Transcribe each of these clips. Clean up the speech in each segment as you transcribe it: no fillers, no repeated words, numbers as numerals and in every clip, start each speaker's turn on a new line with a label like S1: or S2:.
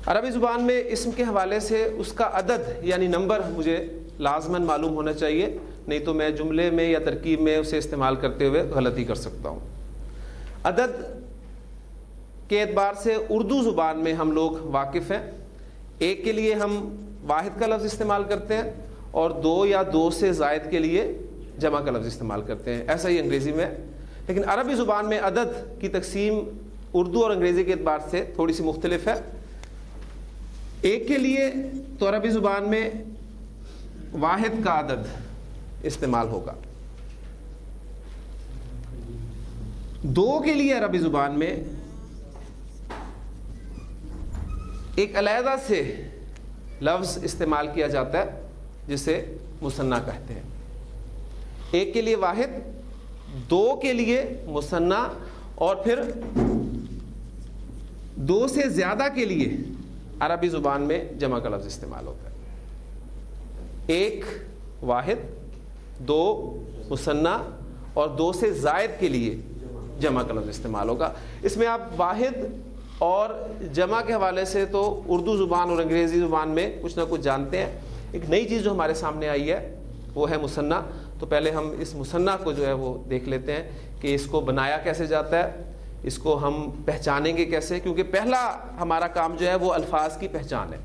S1: عربی زبان میں اسم کے حوالے سے اس کا عدد یعنی نمبر مجھے لازماً معلوم ہونا چاہیے، نہیں تو میں جملے میں یا ترکیب میں اسے استعمال کرتے ہوئے غلطی کر سکتا ہوں۔ عدد کے اعتبار سے اردو زبان میں ہم لوگ واقف ہیں، ایک کے لیے ہم واحد کا لفظ استعمال کرتے ہیں اور دو یا دو سے زائد کے لیے جمع کا لفظ استعمال کرتے ہیں، ایسا ہی انگریزی میں۔ لیکن عربی زبان میں عدد کی تقسیم اردو اور انگریزی کے اعتبار سے تھوڑی سی مختلف ہے۔ ایک کے لیے تو عربی زبان میں واحد کا عدد استعمال ہوگا، دو کے لیے عربی زبان میں ایک علیحدہ سے لفظ استعمال کیا جاتا ہے جسے مثنیٰ کہتے ہیں۔ ایک کے لیے واحد، دو کے لیے مثنیٰ، اور پھر دو سے زیادہ کے لیے عربی زبان میں جمع کا لفظ استعمال ہوتا ہے۔ ایک واحد، دو مثنیٰ اور دو سے زائد کے لیے جمع کا لفظ استعمال ہوگا۔ اس میں آپ واحد اور جمع کے حوالے سے تو اردو زبان اور انگریزی زبان میں کچھ نہ کچھ جانتے ہیں۔ ایک نئی چیز جو ہمارے سامنے آئی ہے وہ ہے مثنیٰ۔ تو پہلے ہم اس مثنیٰ کو جو ہے وہ دیکھ لیتے ہیں کہ اس کو بنایا کیسے جاتا ہے، اس کو ہم پہچانیں گے کیسے، کیونکہ پہلا ہمارا کام جو ہے وہ الفاظ کی پہچان ہے۔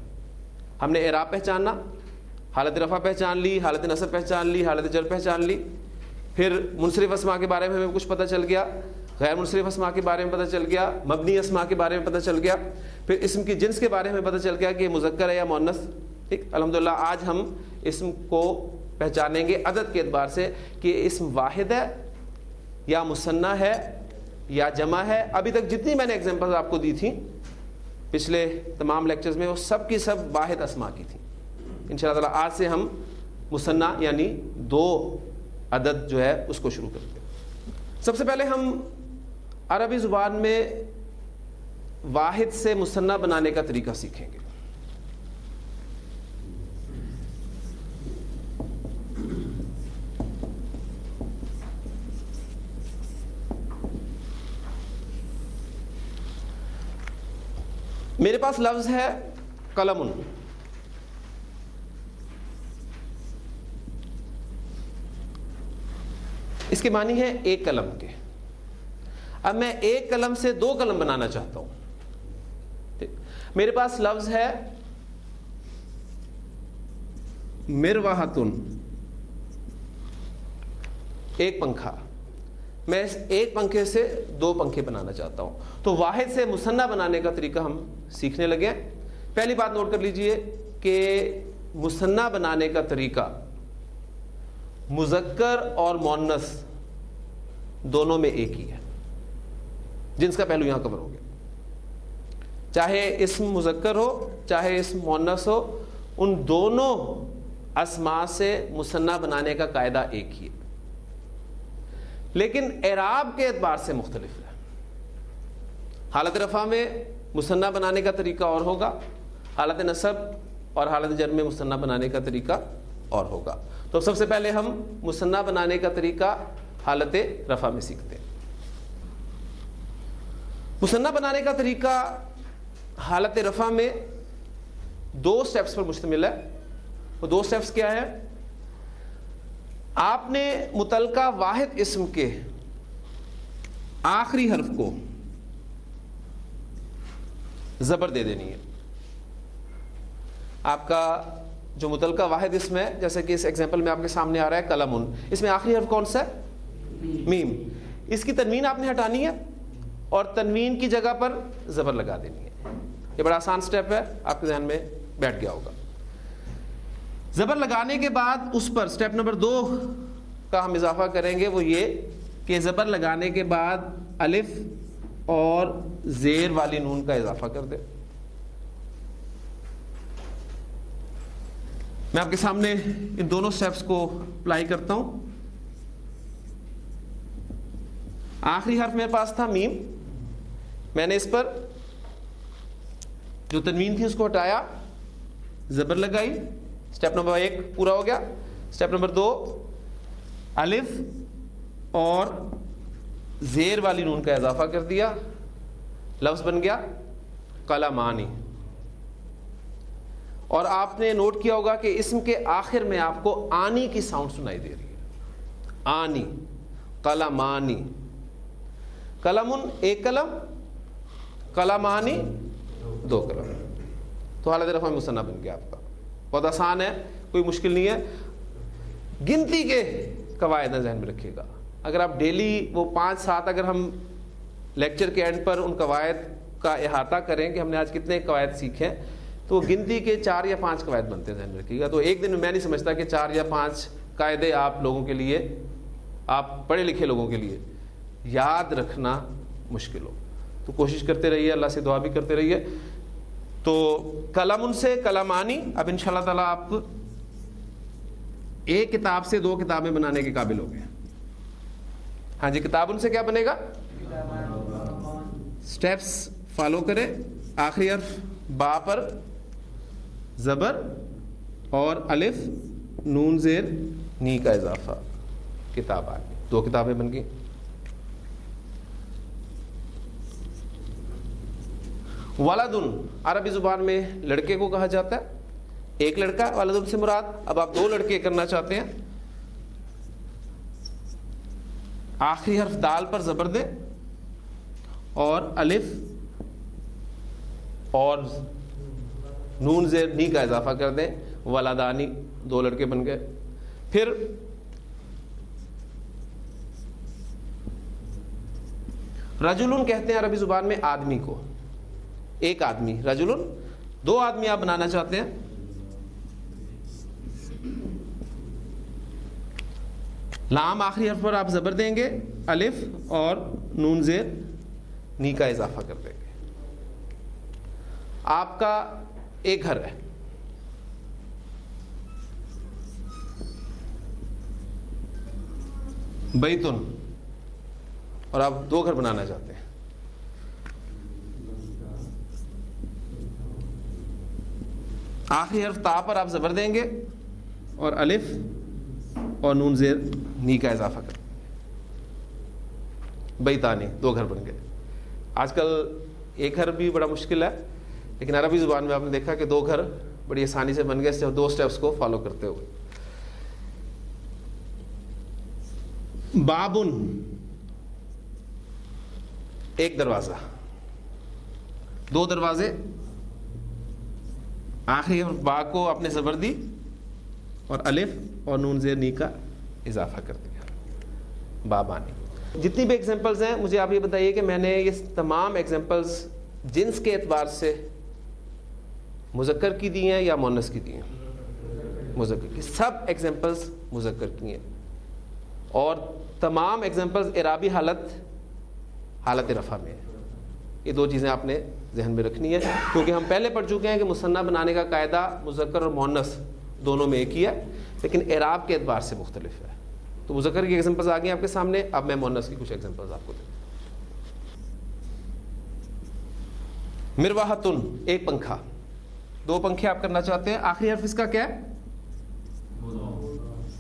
S1: ہم نے اعراب پہچاننا، حالت رفع پہچان لی، حالت نصب پہچان لی، حالت جر پہچان لی، پھر منصرف اسماء کے بارے میں ہمیں کچھ پتہ چل گیا، غیر منصرف اسماء کے بارے میں پتہ چل گیا، مبنی اسماء کے بارے میں پتہ چل گیا، پھر اسم کی جنس کے بارے میں پتہ چل گیا کہ یہ مذکر ہے یا مؤنث۔ ٹھیک، الحمدللہ آج ہم اسم کو پہچانیں گے عدد کے اعتبار سے کہ اسم واحد ہے یا مثنیٰ ہے یا جمع ہے۔ ابھی تک جتنی میں نے ایگزامپل آپ کو دی تھیں پچھلے تمام لیکچرز میں، وہ سب کی سب واحد اسماء کی تھیں۔ انشاءاللہ تعالی آج سے ہم مثنیٰ یعنی دو عدد جو ہے اس کو شروع کرتے ہیں۔ سب سے پہلے ہم عربی زبان میں واحد سے مثنیٰ بنانے کا طریقہ سیکھیں گے۔ میرے پاس لفظ ہے قلم، اس کے معنی ہے ایک قلم کے۔ اب میں ایک قلم سے دو قلم بنانا چاہتا ہوں۔ میرے پاس لفظ ہے مروحۃ، ایک پنکھا، میں اس ایک پنکھے سے دو پنکھے بنانا چاہتا ہوں۔ تو واحد سے مثنیٰ بنانے کا طریقہ ہم سیکھنے لگے ہیں۔ پہلی بات نوٹ کر لیجئے کہ مثنیٰ بنانے کا طریقہ مذکر اور مؤنث دونوں میں ایک ہی ہے، جنس کا پہلو یہاں کور ہو گیا۔ چاہے اسم مذکر ہو چاہے اسم مؤنث ہو، ان دونوں اسماء سے مثنیٰ بنانے کا قاعدہ ایک ہی ہے، لیکن اعراب کے اعتبار سے مختلف ہے۔ حالت رفع میں مثنیٰ بنانے کا طریقہ اور ہوگا، حالت نصب اور حالت جر میں مثنیٰ بنانے کا طریقہ اور ہوگا۔ تو سب سے پہلے ہم مثنیٰ بنانے کا طریقہ حالت رفع میں سیکھتے ہیں۔ مثنیٰ بنانے کا طریقہ حالت رفع میں دو سٹیپس پر مشتمل ہے۔ وہ دو سٹیپس کیا ہے؟ آپ نے متعلقہ واحد اسم کے آخری حرف کو زبر دے دینی ہے۔ آپ کا جو متعلقہ واحد اسم ہے، جیسے کہ اس ایگزامپل میں آپ کے سامنے آ رہا ہے قلم، اس میں آخری حرف کون سا ہے؟ میم۔ اس کی تنوین آپ نے ہٹانی ہے اور تنوین کی جگہ پر زبر لگا دینی ہے۔ یہ بڑا آسان سٹیپ ہے، آپ کے ذہن میں بیٹھ گیا ہوگا۔ زبر لگانے کے بعد اس پر سٹیپ نمبر 2 کا ہم اضافہ کریں گے، وہ یہ کہ زبر لگانے کے بعد الف اور زیر والی نون کا اضافہ کر دیں۔ میں آپ کے سامنے ان دونوں سٹیپس کو اپلائی کرتا ہوں۔ آخری حرف میرے پاس تھا میم، میں نے اس پر جو تنوین تھی اس کو ہٹایا، زبر لگائی، سٹیپ نمبر 1 پورا ہو گیا۔ سٹیپ نمبر 2 الف اور زیر والی نون کا اضافہ کر دیا، لفظ بن گیا قلمانی۔ اور آپ نے نوٹ کیا ہوگا کہ اسم کے آخر میں آپ کو آنی کی ساؤنڈ سنائی دے رہی ہے. آنی. قلمانی. قلمن ایک قلم, قلمانی دو قلم. تو حالت رفع مثنیٰ بن گیا آپ کا. بہت آسان ہے, کوئی مشکل نہیں ہے. گنتی کے قواعد ذہن میں رکھیے گا. اگر آپ ڈیلی وہ 5-7 اگر ہم لیکچر کے اینڈ پر ان قواعد کا احاطہ کریں کہ ہم نے آج کتنے قواعد سیکھے ہیں, تو گنتی کے 4 یا 5 قواعد بنتے ہیں, ذہن میں رکھیے گا. تو ایک دن میں نہیں سمجھتا کہ 4 یا 5 قاعدے آپ لوگوں کے لیے, آپ پڑھے لکھے لوگوں کے لیے یاد رکھنا مشکل ہو. تو کوشش کرتے رہیے, اللہ سے دعا بھی کرتے رہیے. تو قلم ان سے قلمانی. اب انشاءاللہ تعالیٰ آپ ایک کتاب سے 2 کتابیں بنانے کے قابل ہو گئے. ہاں جی, کتاب ان سے کیا بنے گا؟ سٹیپس فالو کریں. آخری حرف با پر زبر اور الف نون زیر نی کا اضافہ. کتاب آ گئی, 2 کتابیں بن گئی. ولدن عربی زبان میں لڑکے کو کہا جاتا ہے, ایک لڑکا. ولدن سے مراد, اب آپ 2 لڑکے کرنا چاہتے ہیں, آخری حرف دال پر زبر دیں اور الف اور نون زیر نی کا اضافہ کر دیں. ولدانی, 2 لڑکے بن گئے. پھر رجلن کہتے ہیں عربی زبان میں آدمی کو, ایک آدمی. رجلن, 2 آدمی آپ بنانا چاہتے ہیں, لام آخری حرف پر آپ زبر دیں گے, الف اور نون زیر نی کا اضافہ کر دیں گے. آپ کا ایک گھر ہے, بیتن, اور آپ 2 گھر بنانا چاہتے ہیں. آخری حرف تا پر آپ زبر دیں گے اور الف اور نون زیر نی کا اضافہ کر. بیتانی, 2 گھر بن گئے. آج کل ایک گھر بھی بڑا مشکل ہے, لیکن عربی زبان میں آپ نے دیکھا کہ 2 گھر بڑی آسانی سے بن گئے, 2 سٹیپس کو فالو کرتے ہوئے. بابن, ایک دروازہ, 2 دروازے. آخری با کو آپ نے زبر دی اور الف اور نون زیر نی کا اضافہ کر دیا. بابانی. جتنی بھی ایگزامپلز ہیں, مجھے آپ یہ بتائیے کہ میں نے یہ تمام ایگزامپلز جنس کے اعتبار سے مذکر کی دی ہیں یا مؤنث کی دی ہیں؟ مذکر کی. سب ایگزامپلز مذکر کی ہیں, اور تمام ایگزامپلز اعرابی حالت رفع میں ہیں. یہ 2 چیزیں آپ نے ذہن میں رکھنی ہے, کیونکہ ہم پہلے پڑھ چکے ہیں کہ مثنیٰ بنانے کا قاعدہ مذکر اور مؤنث دونوں میں ایک ہی ہے, لیکن اعراب کے اعتبار سے مختلف ہے. تو مذکر کی ایگزامپلز آ گئی آپ کے سامنے. اب میں مؤنث کی کچھ ایگزامپلز آپ کو دوں. مروحتن, ایک پنکھا. 2 پنکھے آپ کرنا چاہتے ہیں. آخری حرف اس کا کیا ہے؟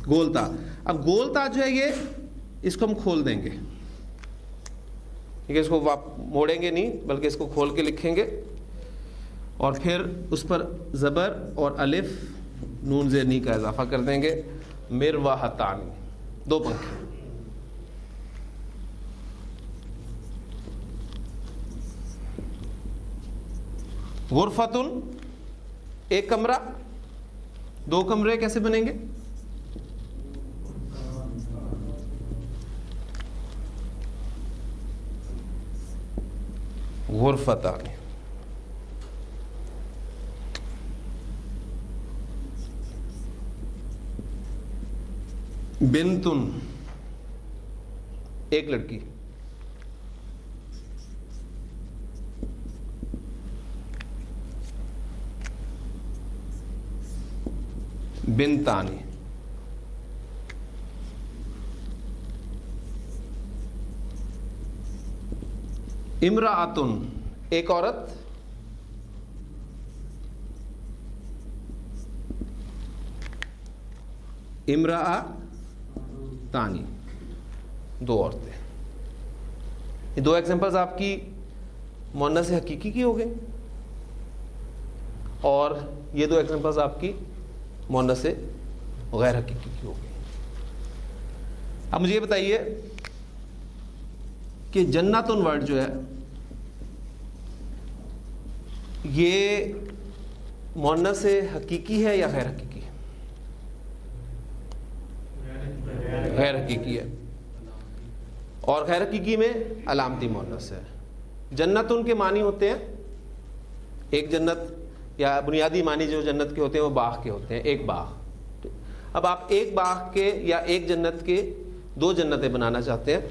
S1: گولتا. اب گولتا جو ہے یہ, اس کو ہم کھول دیں گے, ٹھیک ہے. اس کو آپ موڑیں گے نہیں, بلکہ اس کو کھول کے لکھیں گے, اور پھر اس پر زبر اور الف نون زیر نی کا اضافہ کر دیں گے. مروحتان, 2 پنکھے. غرفتن, ایک کمرہ. 2 کمرے کیسے بنیں گے؟ غرفتان. بنتن, ایک لڑکی. بنتانی. امرأتن, ایک عورت. امرأ تانی, 2 عورتیں. یہ 2 ایگزامپلز آپ کی مؤنث حقیقی کی ہو گئی. اور یہ دو ایگزامپلز آپ کی مؤنث غیر حقیقی کی ہو گئی. اب مجھے یہ بتائیے کہ جنتن ورڈ جو ہے یہ مؤنث حقیقی ہے یا غیر حقیقی ہے؟ غیر حقیقی ہے. اور غیر حقیقی میں علامتی مؤنث ہے. جنتن کے معنی ہوتے ہیں ایک جنت، یا بنیادی معنی جو جنت کے ہوتے ہیں وہ باغ کے ہوتے ہیں، ایک باغ. اب آپ ایک باغ کے یا ایک جنت کے دو جنتیں بنانا چاہتے ہیں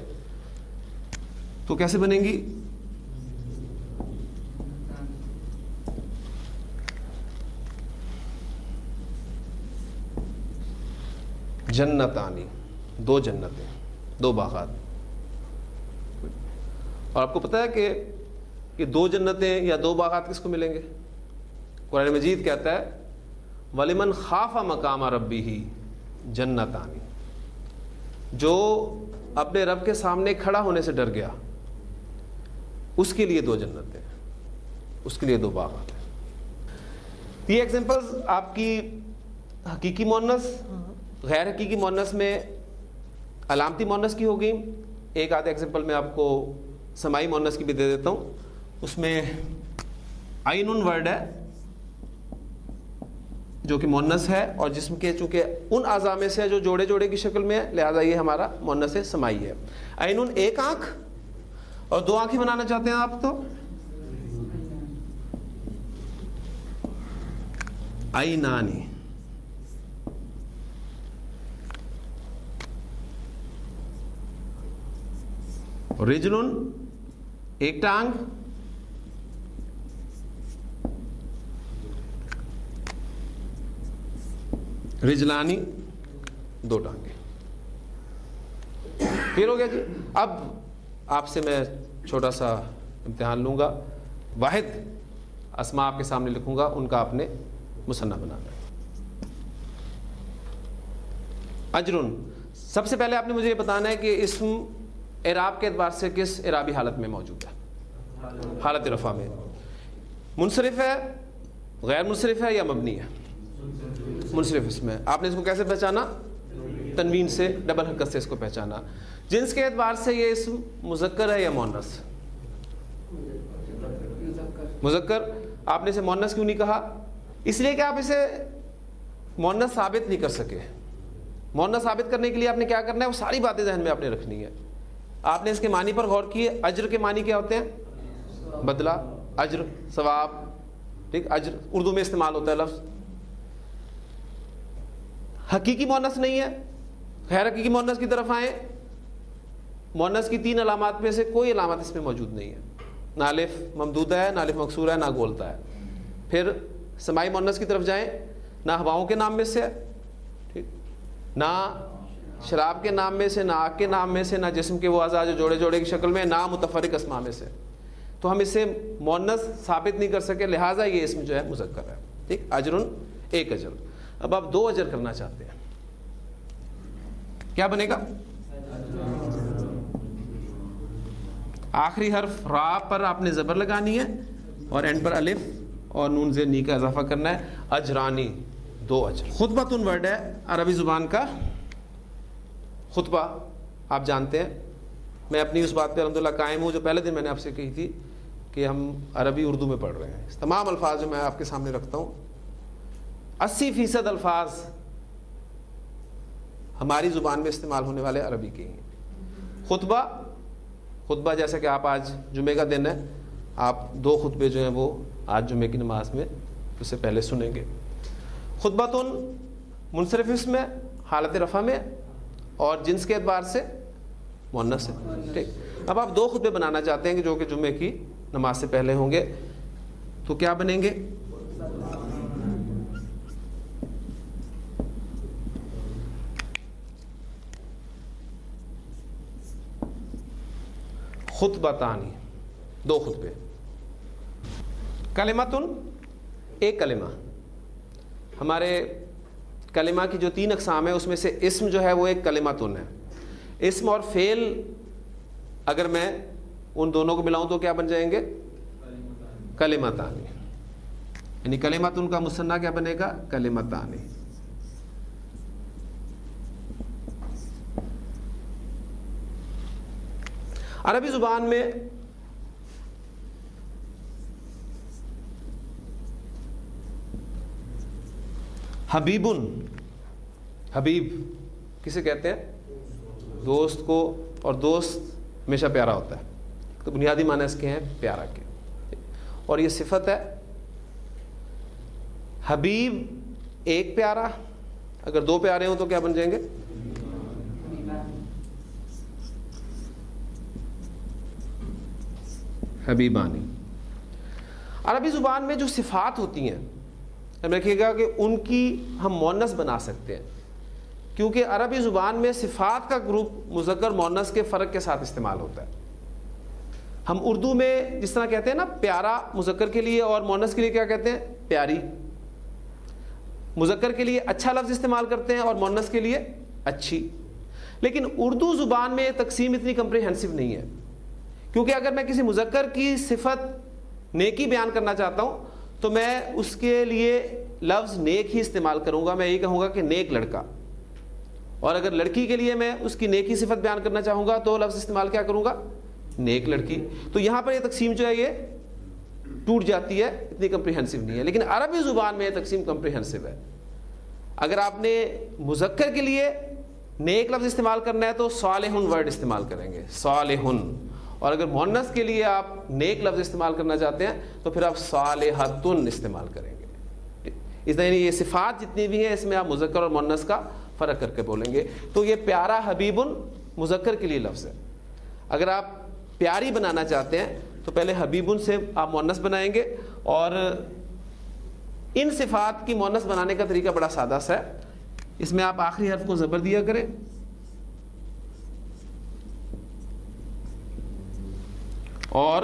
S1: تو کیسے بنیں گی؟ جنتانی، دو جنتیں، دو باغات. اور آپ کو پتا ہے کہ دو جنتیں یا دو باغات کس کو ملیں گے؟ قرآن مجید کہتا ہے وَلِمَنْ خَافَ مَقَامَ رَبِّهِ جنتانی، جو اپنے رب کے سامنے کھڑا ہونے سے ڈر گیا اس کے لیے دو جنتیں، اس کے لیے دو باغات ہیں. یہ ایگزامپلز آپ کی حقیقی مؤنث، غیر حقیقی مؤنث میں علامتی مؤنث کی ہو گئی. ایک آدھا ایگزامپل میں آپ کو سماعی مؤنث کی بھی دے دیتا ہوں. اس میں عینن ورڈ ہے جو کہ مؤنث ہے اور جسم کے چونکہ ان اعضاء میں سے جو جوڑے جوڑے کی شکل میں ہے، لہذا یہ ہمارا مؤنث سماعی ہے. عینن ایک آنکھ، اور دو آنکھیں بنانا چاہتے ہیں آپ تو عینانی. رجلن ایک ٹانگ، رجلانی دو ٹانگیں. پھر ہو گیا جی. اب آپ سے میں چھوٹا سا امتحان لوں گا. واحد اسماء آپ کے سامنے لکھوں گا، ان کا آپ نے مثنیٰ بنانا ہے. اجرن، سب سے پہلے آپ نے مجھے یہ بتانا ہے کہ اسم اعراب کے اعتبار سے کس اعرابی حالت میں موجود ہے؟ حالت رفع میں. منصرف ہے، غیر منصرف ہے یا مبنی ہے؟ منصرف اسم ہے. آپ نے اس کو کیسے پہچانا؟ تنوین سے، ڈبل حرکت سے اس کو پہچانا. جنس کے اعتبار سے یہ اسم مذکر ہے یا مؤنث؟ مذکر. آپ نے اسے مؤنث کیوں نہیں کہا؟ اس لیے کہ آپ اسے مؤنث ثابت نہیں کر سکے. مؤنث ثابت کرنے کے لیے آپ نے کیا کرنا ہے؟ وہ ساری باتیں ذہن میں آپ نے رکھنی ہے. آپ نے اس کے معنی پر غور کیے. اجر کے معنی کیا ہوتے ہیں؟ بدلہ، اجر، ثواب. ٹھیک، اجر اردو میں استعمال ہوتا ہے لفظ. حقیقی مؤنث نہیں ہے. غیر حقیقی مؤنث کی طرف آئیں. مؤنث کی تین علامات میں سے کوئی علامت اس میں موجود نہیں ہے. نہ الف ممدودہ ہے، نہ الف مکسورہ ہے، نہ گولتا ہے. پھر سماعی مؤنث کی طرف جائیں. نہ ہواؤں کے نام میں سے ہے، ٹھیک، نہ شراب کے نام میں سے، نہ آگ کے نام میں سے، نہ جسم کے وہ اعضاء جو جوڑے جوڑے کی شکل میں، نہ متفرق اسماء میں سے. تو ہم اسے مؤنث ثابت نہیں کر سکے، لہٰذا یہ اسم جو ہے مذکر ہے. ٹھیک، اجرن ایک اجر. اب آپ دو اجر کرنا چاہتے ہیں، کیا بنے گا؟ آخری حرف را پر آپ نے زبر لگانی ہے اور اینڈ پر الف اور نون زیر نی کا اضافہ کرنا ہے. اجرانی، دو اجر. خطبۃن ورڈ ہے عربی زبان کا. خطبہ آپ جانتے ہیں. میں اپنی اس بات پہ الحمدللہ قائم ہوں جو پہلے دن میں نے آپ سے کہی تھی کہ ہم عربی اردو میں پڑھ رہے ہیں. تمام الفاظ جو میں آپ کے سامنے رکھتا ہوں 80% الفاظ ہماری زبان میں استعمال ہونے والے عربی کے ہیں. خطبہ جیسا کہ آپ آج جمعے کا دن ہے، آپ دو خطبے جو ہیں وہ آج جمعے کی نماز میں اس سے پہلے سنیں گے. خطبۃن منصرف اسم ہے، حالت رفع میں، اور جنس کے اعتبار سے مؤنث ہے. ٹھیک، اب آپ دو خطبے بنانا چاہتے ہیں کہ جو کہ جمعے کی نماز سے پہلے ہوں گے، تو کیا بنیں گے؟ خطبتانی، دو خطبے. کلمتن ایک کلمہ. ہمارے کلمہ کی جو تین اقسام ہیں اس میں سے اسم جو ہے وہ ایک کلمتن ہے. اسم اور فعل اگر میں ان دونوں کو ملاؤں تو کیا بن جائیں گے؟ کلمتانی. یعنی کلمتن کا مثنیٰ کیا بنے گا؟ کلمتان. عربی زبان میں حبیبن، حبیب کسے کہتے ہیں؟ دوست کو، اور دوست ہمیشہ پیارا ہوتا ہے. تو بنیادی معنی اس کے ہیں پیارا کے، اور یہ صفت ہے. حبیب ایک پیارا، اگر دو پیارے ہوں تو کیا بن جائیں گے؟ حبیبانی. عربی زبان میں جو صفات ہوتی ہیں ہم دیکھیے گا کہ ان کی ہم مؤنث بنا سکتے ہیں، کیونکہ عربی زبان میں صفات کا گروپ مذکر مؤنث کے فرق کے ساتھ استعمال ہوتا ہے. ہم اردو میں جس طرح کہتے ہیں نا پیارا مذکر کے لیے اور مؤنث کے لیے کیا کہتے ہیں؟ پیاری. مذکر کے لیے اچھا لفظ استعمال کرتے ہیں اور مؤنث کے لیے اچھی. لیکن اردو زبان میں یہ تقسیم اتنی کمپریہنسو نہیں ہے، کیونکہ اگر میں کسی مذکر کی صفت نیکی بیان کرنا چاہتا ہوں تو میں اس کے لیے لفظ نیک ہی استعمال کروں گا. میں یہی کہوں گا کہ نیک لڑکا. اور اگر لڑکی کے لیے میں اس کی نیکی صفت بیان کرنا چاہوں گا تو لفظ استعمال کیا کروں گا؟ نیک لڑکی. تو یہاں پر یہ تقسیم جو ہے یہ ٹوٹ جاتی ہے، اتنی کمپریہنسو نہیں ہے. لیکن عربی زبان میں یہ تقسیم کمپریہنسو ہے. اگر آپ نے مذکر کے لیے نیک لفظ استعمال کرنا ہے تو صالحن ورڈ استعمال کریں گے، صالحن. اور اگر مؤنث کے لیے آپ نیک لفظ استعمال کرنا چاہتے ہیں تو پھر آپ صالحتن استعمال کریں گے. اس طرح یہ صفات جتنی بھی ہیں اس میں آپ مذکر اور مؤنث کا فرق کر کے بولیں گے. تو یہ پیارا حبیبن مذکر کے لیے لفظ ہے. اگر آپ پیاری بنانا چاہتے ہیں تو پہلے حبیبن سے آپ مؤنث بنائیں گے. اور ان صفات کی مؤنث بنانے کا طریقہ بڑا سادہ سا ہے. اس میں آپ آخری حرف کو زبر دیا کریں اور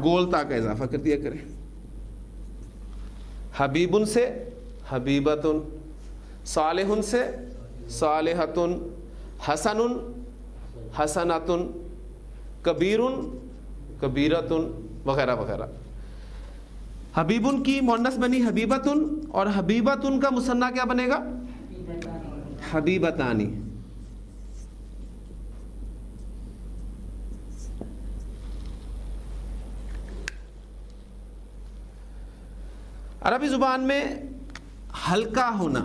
S1: گول تا کا اضافہ کر دیا کریں. حبیبن سے حبیبتن، صالحن سے صالحتن، حسنن حسنتن، کبیرن کبیرتن، وغیرہ وغیرہ. حبیبن کی مؤنث بنی حبیبتن، اور حبیبتن کا مثنیٰ کیا بنے گا؟ حبیبتانی. عربی زبان میں ہلکا ہونا،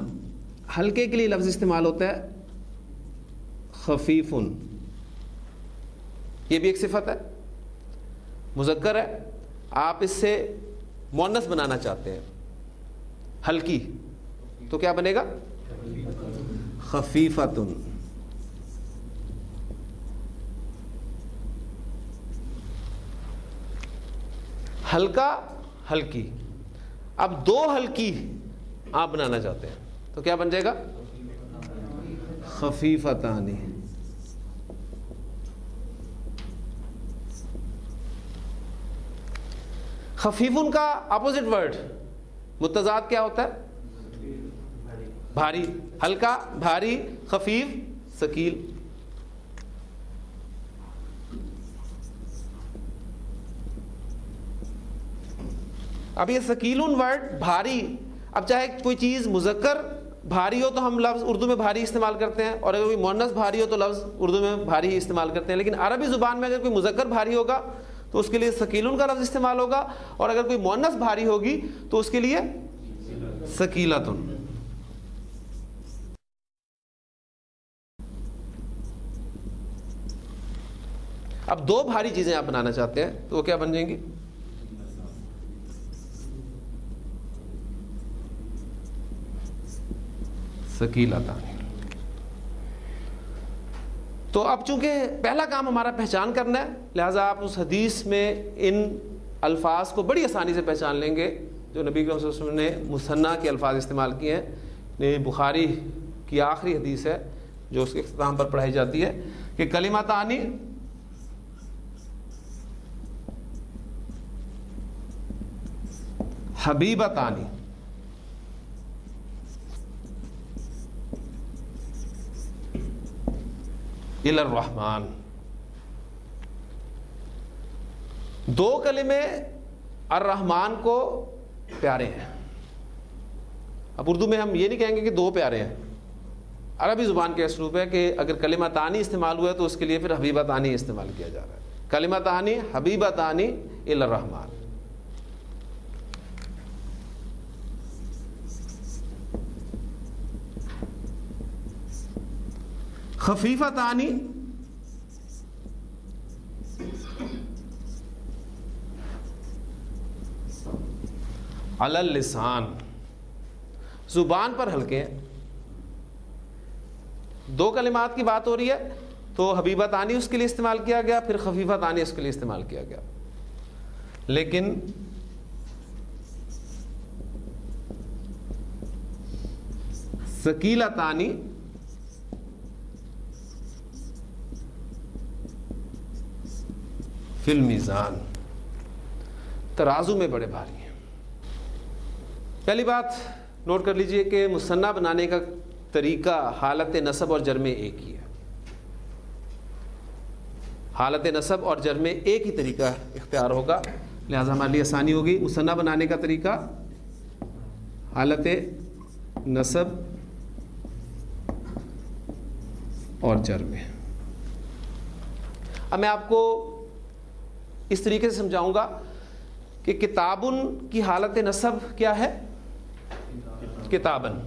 S1: ہلکے کے لیے لفظ استعمال ہوتا ہے خفیفن. یہ بھی ایک صفت ہے، مذکر ہے. آپ اس سے مؤنث بنانا چاہتے ہیں ہلکی تو کیا بنے گا؟ خفیفتن. ہلکا ہلکی. اب دو ہلکی آپ بنانا چاہتے ہیں تو کیا بن جائے گا؟ خفیفتانی. خفیفن کا اپوزٹ ورڈ متضاد کیا ہوتا ہے؟ بھاری. ہلکا بھاری، خفیف ثقیل. اب یہ ثقیلن ورڈ بھاری، اب چاہے کوئی چیز مذکر بھاری ہو تو ہم لفظ اردو میں بھاری استعمال کرتے ہیں، اور اگر کوئی مؤنث بھاری ہو تو لفظ اردو میں بھاری ہی استعمال کرتے ہیں. لیکن عربی زبان میں اگر کوئی مذکر بھاری ہوگا تو اس کے لیے ثقیلن کا لفظ استعمال ہوگا، اور اگر کوئی مؤنث بھاری ہوگی تو اس کے لیے ثقیلتن. اب دو بھاری چیزیں آپ بنانا چاہتے ہیں تو وہ کیا بن جائیں گی؟ ثقیلتان. تو اب چونکہ پہلا کام ہمارا پہچان کرنا ہے، لہٰذا آپ اس حدیث میں ان الفاظ کو بڑی آسانی سے پہچان لیں گے جو نبی کریم صلی اللہ علیہ وسلم نے مثنیٰ کے الفاظ استعمال کیے ہیں. یہ بخاری کی آخری حدیث ہے جو اس کے اختتام پر پڑھائی جاتی ہے کہ کلمتانی حبیبتانی. الی الرحمن. دو کلمے الرحمن کو پیارے ہیں. اب اردو میں ہم یہ نہیں کہیں گے کہ دو پیارے ہیں. عربی زبان کا اسلوب ہے کہ اگر کلمتانی استعمال ہوا ہے تو اس کے لیے پھر حبیبتانی استعمال کیا جا رہا ہے. کلمتانی حبیبتانی الی الرحمن. خفیفتانی علی اللسان، زبان پر ہلکے ہیں. دو کلمات کی بات ہو رہی ہے تو حبیبتانی اس کے لیے استعمال کیا گیا، پھر خفیفتانی اس کے لیے استعمال کیا گیا. لیکن ثقیلتانی فی المیزان، ترازو میں بڑے بھاری ہیں. پہلی بات نوٹ کر لیجئے کہ مثنیٰ بنانے کا طریقہ حالت نصب اور جر میں ایک ہی ہے. حالت نصب اور جر میں ایک ہی طریقہ اختیار ہوگا، لہذا ہمارے لیے آسانی ہوگی. مثنیٰ بنانے کا طریقہ حالت نصب اور جر میں. اب میں آپ کو اس طریقے سے سمجھاؤں گا کہ کتابن کی حالت نصب کیا ہے؟ کتابن.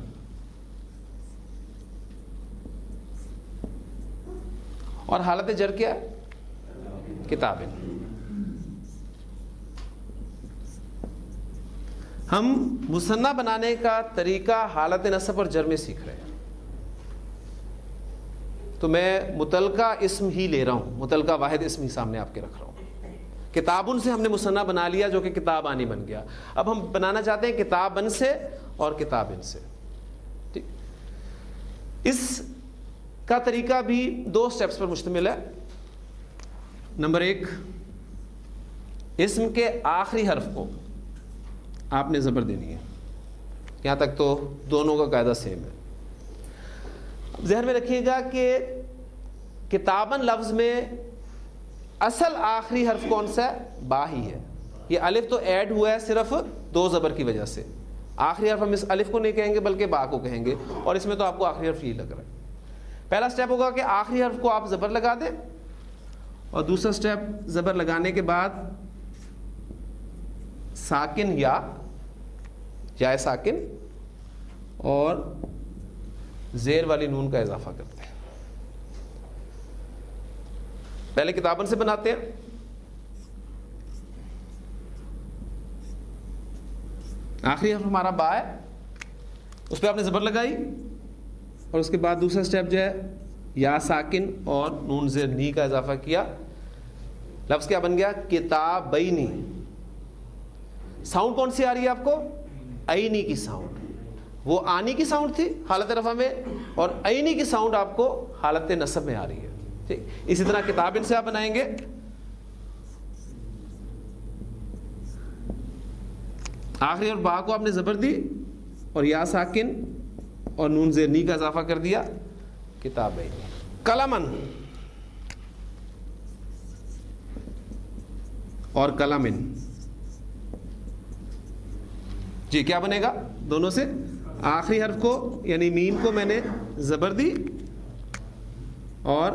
S1: اور حالت جر کیا ہے؟ کتابن. ہم مثنیٰ بنانے کا طریقہ حالت نصب اور جر میں سیکھ رہے ہیں، تو میں متعلقہ اسم ہی لے رہا ہوں، متعلقہ واحد اسم ہی سامنے آپ کے رکھ رہا ہوں. کتابن سے ہم نے مثنیٰ بنا لیا جو کہ کتابانی بن گیا. اب ہم بنانا چاہتے ہیں کتابن سے اور کتابن سے. ٹھیک، اس کا طریقہ بھی دو سٹیپس پر مشتمل ہے. نمبر ایک، اسم کے آخری حرف کو آپ نے زبر دینی ہے. یہاں تک تو دونوں کا قاعدہ سیم ہے. ذہن میں رکھیے گا کہ کتابن لفظ میں اصل آخری حرف کون سا ہے؟ با ہی ہے. یہ الف تو ایڈ ہوا ہے صرف دو زبر کی وجہ سے. آخری حرف ہم اس الف کو نہیں کہیں گے بلکہ با کو کہیں گے، اور اس میں تو آپ کو آخری حرف ہی لگ رہا ہے. پہلا سٹیپ ہوگا کہ آخری حرف کو آپ زبر لگا دیں، اور دوسرا سٹیپ زبر لگانے کے بعد ساکن یا ساکن اور زیر والی نون کا اضافہ کرتے ہیں. پہلے کتابن سے بناتے ہیں. آخری حرف ہمارا با ہے، اس پہ آپ نے زبر لگائی، اور اس کے بعد دوسرا سٹیپ جو ہے یا ساکن اور نون زیر نی کا اضافہ کیا. لفظ کیا بن گیا؟ کتابینی. ساؤنڈ کون سی آ رہی ہے آپ کو؟ اینی کی ساؤنڈ. وہ آنی کی ساؤنڈ تھی حالت رفع میں، اور اینی کی ساؤنڈ آپ کو حالت نصب میں آ رہی ہے. ٹھیک، اسی طرح کتابن سے آپ بنائیں گے. آخری اور با کو آپ نے زبر دی اور یا ساکن اور نون زیر نی کا اضافہ کر دیا، کتابین. قلمن اور قلمن، جی کیا بنے گا دونوں سے؟ آخری حرف کو یعنی میم کو میں نے زبر دی اور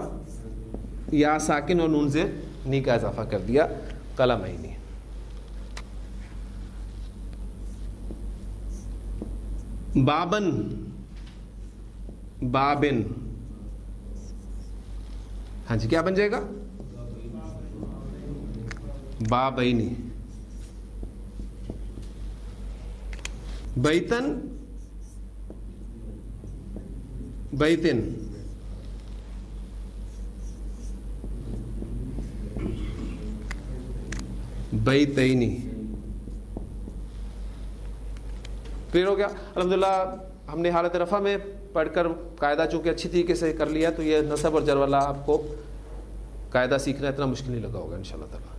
S1: یا ساکن اور نون زیر نی کا اضافہ کر دیا، قلمین. بابن، بابن، ہاں جی کیا بن جائے گا؟ بابینی. بیتن، بیتن، بیتینی. کلیئر ہو گیا؟ الحمدللہ ہم نے حالت رفع میں پڑھ کر قاعدہ چونکہ اچھی طریقے سے کر لیا، تو یہ نصب اور جر والا آپ کو قاعدہ سیکھنا اتنا مشکل نہیں لگا ہوگا انشاءاللہ تعالی.